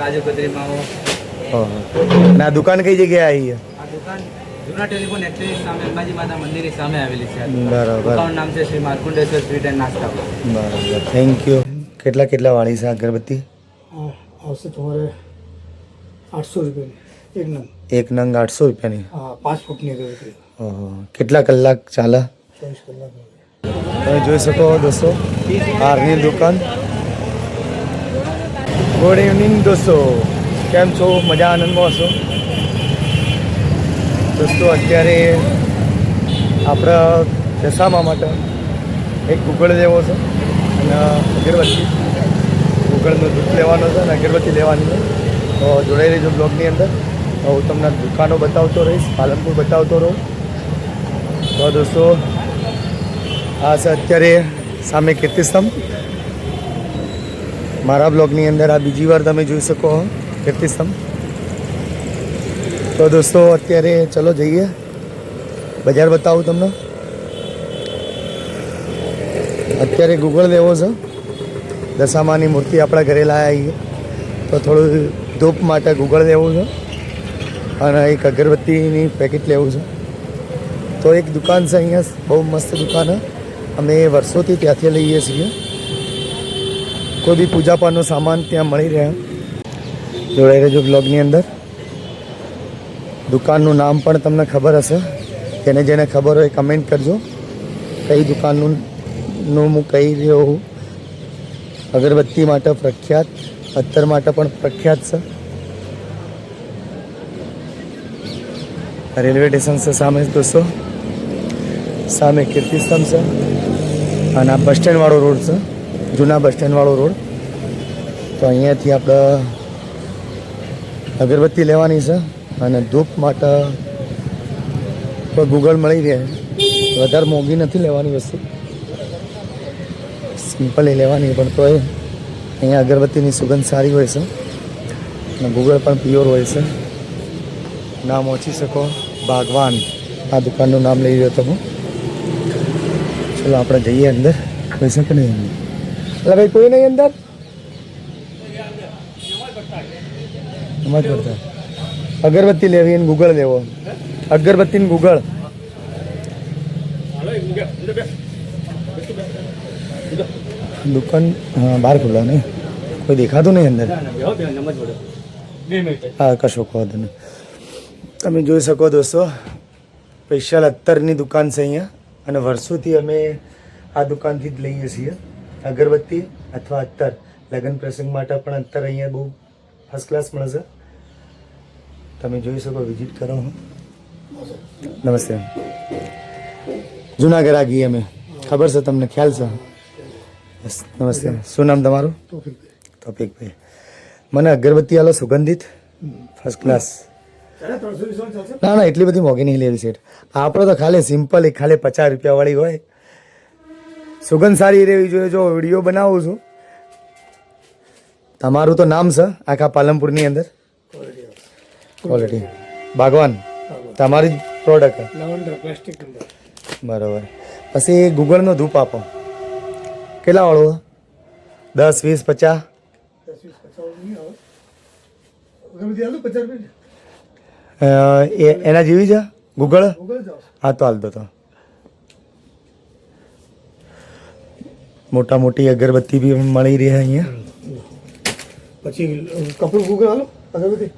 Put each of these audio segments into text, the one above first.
કાજુ કતરી માવો. અને આ દુકાન કઈ જગ્યાએ આવી છે? આ દુકાન જૂના ટેલિફોન એક્સચેન્જ સામે અંબાજી માતા મંદિરની સામે આવેલી છે. બરાબર. દુકાનનું નામ છે શ્રી માર્કુંડેશ્વર સ્વીટ એન્ડ નાસ્તા. બરાબર, થેન્ક યુ. કેટલા વાળી છે અગરબત્તી? આવશે તમારે 800 રૂપિયાની એક નંગ. એક નંગ 800 રૂપિયાની? હા, 5 ફૂટની અગરબત્તી. કેટલા કલાક ચાલે? 24 કલાક. તમે જોઈ શકો દોસ્તો, હારની દુકાન. ગુડ ઇવનિંગ દોસ્તો, કેમ છો? મજા આનંદમાં હશો દોસ્તો. અત્યારે આપણા દશામા માટે એક ગુગળ લેવો છે અને અગરબત્તી. ગુગળનો દૂધ લેવાનો છે અને અગરબત્તી લેવાની છે. તો જોડાઈ રહેજો બ્લોગની અંદર. હું તમને દુકાનો બતાવતો રહીશ, પાલનપુર બતાવતો રહું. તો દોસ્તો આ છે અત્યારે સામે કીર્તિસ્તંભ. મારા બ્લોગની અંદર આ બીજી વાર તમે જોઈ શકો કીર્તિસ્તંભ. તો દોસ્તો અત્યારે ચલો જઈએ, બજાર બતાવું તમને. અત્યારે ગુગળ લેવો છે. દશામાની મૂર્તિ આપણા ઘરે લાવ્યા આવીએ તો થોડું ધૂપ માટે ગુગળ લેવું છે અને એક અગરબત્તીની પેકેટ લેવું છે. તો એક દુકાન છે અહીંયા, બહુ મસ્ત દુકાન છે. અમે વર્ષોથી ત્યાંથી લઈએ છીએ. કોઈ બી પૂજાપાનો સામાન ત્યાં મળી રહે. જોડાઈ રહેજો બ્લોગની અંદર. દુકાનનું નામ પણ તમને ખબર હશે, જેને ખબર હોય કમેન્ટ કરજો કઈ દુકાનનું હું કહી રહ્યો હું. અગરબત્તી માટે પ્રખ્યાત, અત્તર માટે પણ પ્રખ્યાત છે. રેલવે સ્ટેશન છે સામે દોસ્તો, સામે કીર્તિસ્તંભ છે અને આ બસ સ્ટેન્ડવાળો રોડ છે, જૂના બસ સ્ટેન્ડવાળો રોડ. તો અહીંયાથી આપણે અગરબત્તી લેવાની છે અને ધૂપ માટે તો ગુગળ મળી રહે. વધારે મોંઘી નથી લેવાની વસ્તુ, સિમ્પલી લેવાની, પણ તો અહીંયા અગરબત્તીની સુગંધ સારી હોય છે અને ગુગળ પણ પ્યોર હોય છે. નામ ઓછી શકો, ભાગવાન આ દુકાનનું નામ લઈ રહ્યો તો હું. ચલો આપણે જઈએ અંદર. કોઈ શકે નહીં એટલે ભાઈ, કોઈ નહીં અંદર? એમાં જ પડતા અગરબત્તી લેવી અને ગુગળ લેવો. અગરબત્તી ને ગુગળ. દુકાન બહાર ખુલ્લા નહીં, કોઈ દેખાતું નહીં અંદર. હા, કશો કહો તમે. તમે જોઈ શકો દોસ્તો, સ્પેશિયલ અત્તરની દુકાન છે અહીંયા અને વર્ષોથી અમે આ દુકાનથી જ લઈએ છીએ અગરબત્તી અથવા અત્તર. લગ્ન પ્રસંગ માટે પણ અત્તર અહીંયા બહુ ફર્સ્ટ ક્લાસ મળે છે. તમે જોઈ શકો, વિઝિટ કરો. નમસ્તે. જુનાગઢ આ ગઈ અમે, ખબર છે તમને, ખ્યાલ છે? નમસ્તે. શું નામ તમારું? તોફિકભાઈ. મને અગરબત્તી આલો સુગંધિત ફર્સ્ટ ક્લાસ. ના એટલી બધી મોંઘી નહીં લેવી સેટ. આપણે તો ખાલી સિમ્પલ ખાલી 50 રૂપિયા વાળી હોય. સુગંધ સારી રહેવી જોઈએ. જો વિડીયો બનાવું છું, તમારું તો નામ છે આખા પાલનપુરની અંદર. ક્વોલિટી ભાગવાન તમારી જ પ્રોડક્ટ. બરાબર. પછી ગુગળનો ધૂપ આપો. કેટલા વાળો? 10, 20, 50? એના જેવી છે ગુગળ? હા તો હાલ દો. તો મોટી અગરબત્તી બી મળી રહી અહીંયા. પછી કપડું ગુગળ હાલો અગરબત્તી?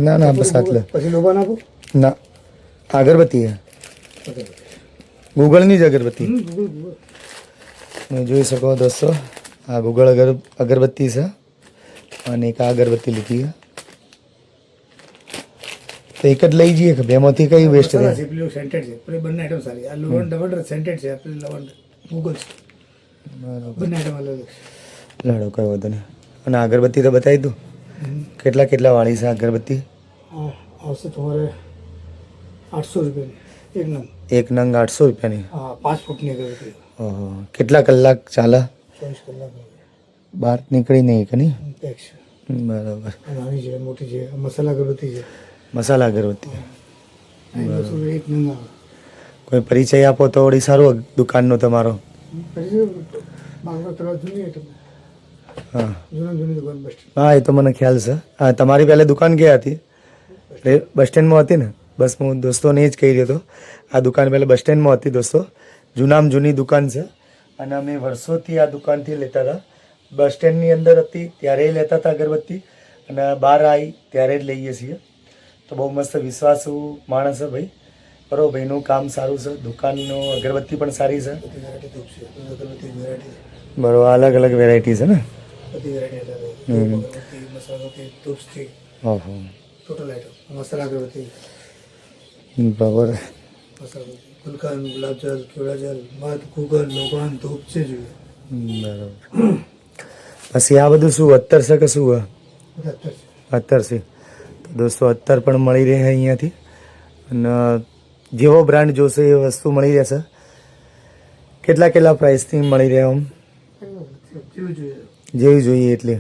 ના બસ આટલે. પછી લોબાન આપો? ના, અગરબત્તી છે, ગુગળની જ અગરબત્તી. તમે જોઈ શકો દોસ્તો, આ ગુગળ અગરબત્તી છે અને એક આ અગરબત્તી લીધી છે. તો એક જ લઈ જઈએ કે બેમાંથી કઈ વેસ્ટ રહે? સેન્ટેડ છે, બંને આઈટમ સારી. આ લવંડર સેન્ટેડ છે, લવંડર ગુગલ છે. બંને આઈટમ અલગ છે. લડો કઈ વાંધો નહીં. અને અગરબત્તી તો બતાવી દઉં. કેટલા વાળી છે અગરબત્તી? આવશે તમારે 800 રૂપિયાની એક નંગ. એક નંગ 800 રૂપિયાની? હા, 5 ફૂટની અગરબત્તી. કેટલા કલાક ચાલે? 24 કલાક. બહાર નીકળી નહીં કે નહીં? બરાબર. નાની છે, મોટી છે, મસાલા અગરબત્તી છે. મસાલા અગરબત્તી. એક નંગ આવે. કોઈ પરિચય આપો તો વળી સારું દુકાનનો તમારો. હા જૂની દુકાન બસ હા એ તો મને ખ્યાલ છે. હા તમારી પહેલે દુકાન ક્યાં હતી? બસ સ્ટેન્ડમાં હતી ને? બસ હું દોસ્તોને એ જ કહી રહ્યો હતો. આ દુકાન પહેલાં બસ સ્ટેન્ડમાં હતી દોસ્તો. જૂનામાં જૂની દુકાન છે અને અમે વર્ષોથી આ દુકાનથી લેતા હતા. બસ સ્ટેન્ડની અંદર હતી ત્યારે લેતા હતા અગરબત્તી અને બહાર આવી ત્યારે જ લઈએ છીએ. તો બહુ મસ્ત વિશ્વાસુ માણસ છે ભાઈ. બરાબર ભાઈનું કામ સારું છે. દુકાનનો અગરબત્તી પણ સારી છે. બરાબર અલગ અલગ વેરાયટી છે ને? બધી વેરાયટી મસાલાથી ધૂપ સ્ટિક ઓહો ટોટલ આઈટમ મસાલા અગરબત્તી બરાબર. મસાલા ગુલકંદ ગુલાબજલ કેવડાજલ મધ ગુગલ લોબાન ધૂપ છે જોઈએ બરાબર. પછી આ બધું શું અત્તર છે કે શું? બધા અત્તર છે. અત્તર છે. તો દોસ્તો અત્તર પણ મળી રહે અહીંયાથી અને જેવો બ્રાન્ડ જોશે એ વસ્તુ મળી રહેશે. કેટલા પ્રાઇસથી મળી રહે આમ? જેવું જોઈએ જેવી જોઈએ એટલે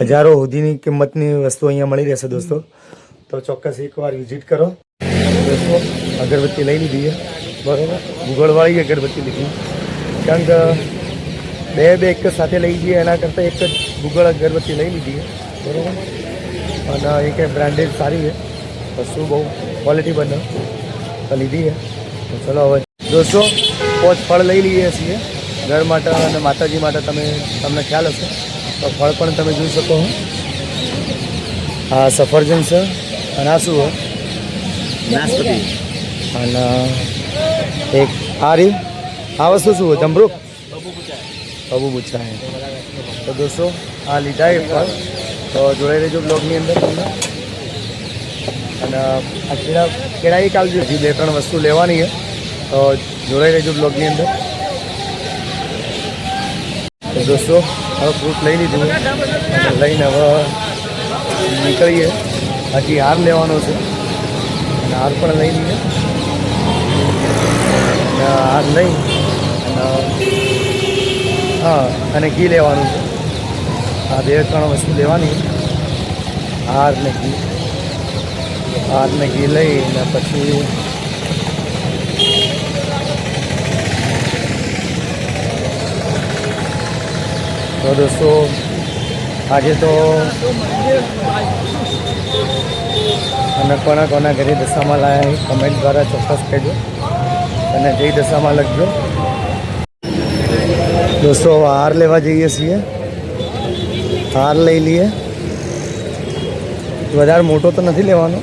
હજારો સુધીની કિંમતની વસ્તુ અહીંયા મળી રહેશે દોસ્તો. તો ચોક્કસ એકવાર વિઝિટ કરો. દોસ્તો અગરબત્તી લઈ લીધી છે બરાબર. ગુગળવાળી અગરબત્તી લીધી કારણ કે બે એક સાથે લઈ જઈએ એના કરતાં એક જ ગુગળ અગરબત્તી લઈ લીધી છે બરાબર. અને એ કંઈ બ્રાન્ડેડ સારી છે વસ્તુ, બહુ ક્વોલિટી બને તો લીધી છે. તો ચલો હવે દોસ્તો પોચ ફળ લઈ લઈએ છીએ ઘર માટે અને માતાજી માટે. તમને ખ્યાલ હશે તો ફળ પણ તમે જોઈ શકો. આ સફરજન છે અને આ શું હોય? નાશપતિ. અને એક આ રી આ વસ્તુ શું હોય? જમરૂખ બબુ પૂછા હે. તો દોસ્તો આ લીધા એ ફળ. તો જોડાઈ રહેજો બ્લોગની અંદર તમને. અને આ કેળા એક આવજો. હજી 2-3 વસ્તુ લેવાની છે તો જોડાઈ રહેજો બ્લોગની અંદર. તો દોસ્તો હવે ફ્રૂટ લઈ લીધું અને લઈને હવે નીકળીએ. હજી હાર લેવાનો છે અને હાર પણ લઈ લઈએ. હાર લઈ હા અને ઘી લેવાનું છે. આ 2-3 વસ્તુ લેવાની. હાર ને ઘી લઈને પછી તો દોસ્તો આજે તો અને કોના ઘરે દશામાં લાયા એ કમેન્ટ દ્વારા ચોક્કસ કહેજો અને જય દશામાં લખજો. દોસ્તો હાર લેવા જઈએ છીએ. હાર લઈ લઈએ. વધારે મોટો તો નથી લેવાનો,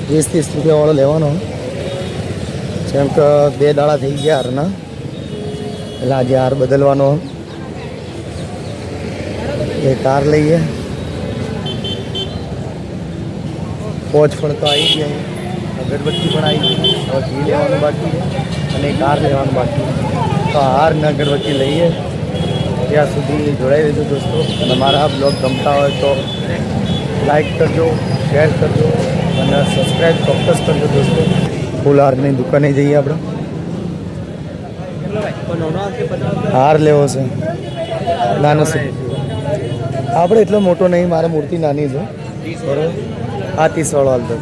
20-30 રૂપિયાવાળો લેવાનો. જેમ કે 2 દાડા થઈ ગયા હારના એટલે આજે હાર બદલવાનો. એક હાર લઈએ. પોચ ફળ તો આવી ગયા, અગરબત્તી પણ આવી ગઈ. હવે ઘી લેવાનું બાકી છે અને એક હાર લેવાનું બાકી. તો હાર ને અગરબત્તી લઈએ. ત્યાં સુધી જોડાઈ રહેજો દોસ્તો. અને મારા બ્લોગ ગમતા હોય તો લાઈક કરજો, શેર કરજો અને સબસ્ક્રાઈબ ચોક્કસ કરજો દોસ્તો. ફૂલ હારની દુકાને જઈએ આપણે. હાર લેવો છે નાનો છે આપણે, એટલો મોટો નહીં. મારે મૂર્તિ નાની છે બરાબર. આ 30 વાળો હાલ તો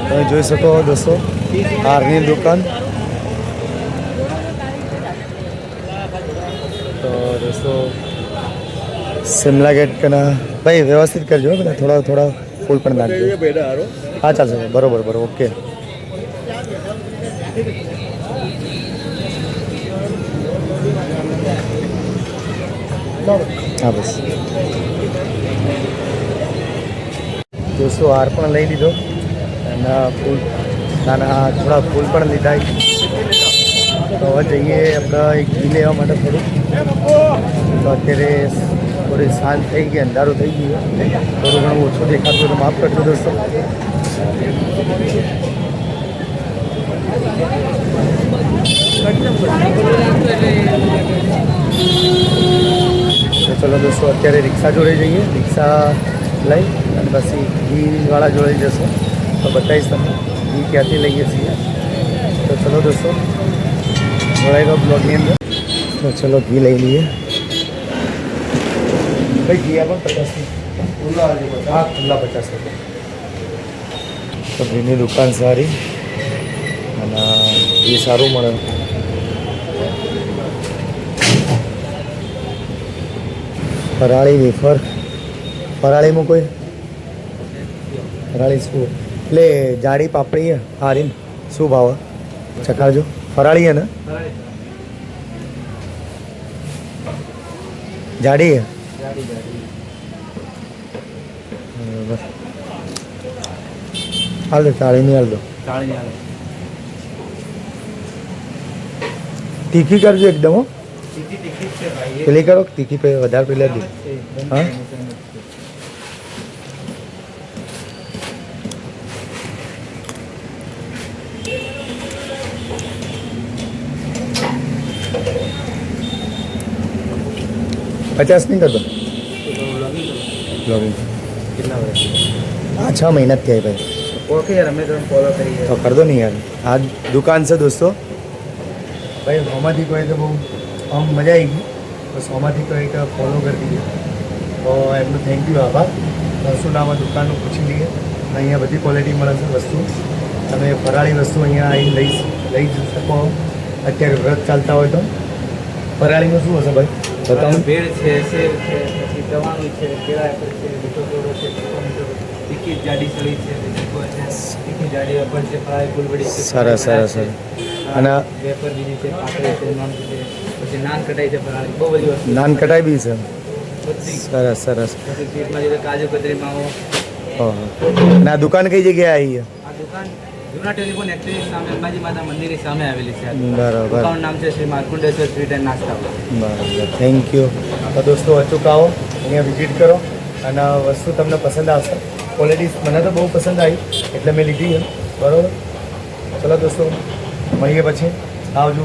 તમે જોઈ શકો દોસ્તો હારની દુકાન. તો દોસ્તો શિમલા ગેટ કના ભાઈ વ્યવસ્થિત કરજો બધા. થોડા ફૂલ પણ નાખજો. હા ચાલશે બરોબર ઓકે. હા બસ દોસ્તો હાર પણ લઈ લીધો અને ફૂલ નાના થોડા ફૂલ પણ લીધા. તો હવે જઈએ આપણે ઘી લેવા માટે થોડું. તો અત્યારે થોડી સાંજ થઈ ગઈ, અંધારું થઈ ગયું, થોડું ઘણું ઓછું દેખાતું તો માફ કરજો દોસ્તો. તો ચલો દોસ્તો અત્યારે રિક્ષા જોડે જઈએ. રિક્ષા લઈ અને પછી ઘીવાળા જોડે જશો તો બતાવીશ તમને ઘી ક્યાંથી લઈએ છીએ. તો ચલો દોસ્તો જોડાઈ દો બ્લોગની અંદર. તો ચલો ઘી લઈ લઈએ. ભાઈ ઘી પણ 50 હા ખુલ્લા 50 રૂપિયા. તો ઘીની દુકાન સારી અને ઘી સારું મળે. ફરાળી વેફર, ફરાળીમાં કોઈ ફરાળી શું એટલે જાડી પાપડી હારી શું ભાવ ચખાડજો. ફરાળી હે ને જાડી હે બરાબર. હાલ દો ચાળીની હાલ દો. તીખી કરજો એકદમ હો. પેલી કરો તીખી પે વધારે પેલા દી. હા પચાસ નહીં કરતો બ્લોગિંગ કેટલા વર્ષ હા 6 મહિના જ થયા ભાઈ. ઓકે યાર અમે તમે ફોલો કરીએ તો કર દો નહીં યાર. આ દુકાન છે દોસ્તો ભાઈ. સોમાંથી કોઈ તો બહુ આમ મજા આવી ગઈ. તો સોમાંથી કોઈ તો ફોલો કરી દીધી તો એમનું થેન્ક યુ આભાર. તો શું નામ આ દુકાનનું પૂછી લઈએ. અહીંયા બધી ક્વોલિટી મળે છે વસ્તુ. તમે ફરાળી વસ્તુ અહીંયા આવીને લઈ શકો. અત્યારે વ્રત ચાલતા હોય તો ફરાળીમાં શું હશે ભાઈ? તો તમે ભેળ છે, સેવ છે, પછી ચવાણું છે, કેળા છે, મીઠો સોડો છે, તીખી જાડી સળી છે, તીખી જાડી વેફર છે, ફરાળી ફૂલવડી છે, સરસ સરસ સરસ. અને વેફર બીજી છે, પાપડી છે, નાન છે, પછી નાન કટાઈ છે, ફરાળી બહુ બધી વસ્તુ. નાન કટાઈ બી છે. બધી. સરસ સરસ. પછી સ્વીટમાં જે કાજુ કતરી માવો. ઓહો. અને આ દુકાન કઈ જગ્યાએ આવી છે? આ દુકાન જૂના ટેલિફોન એક્ટિવ સામે અંબાજી માતા મંદિરની સામે આવેલી છે. બરાબર દુકાનનું નામ છે શ્રી માર્કુંડેશ્વર સ્વીટ એન્ડ નાસ્તા. બરાબર થેન્ક યુ. તો દોસ્તો અચૂક આવો અહીંયા વિઝિટ કરો અને વસ્તુ તમને પસંદ આવશે. ક્વોલિટી મને તો બહુ પસંદ આવી એટલે મેં લીધી છે. બરાબર ચલો દોસ્તો મળીએ પછી આવજો.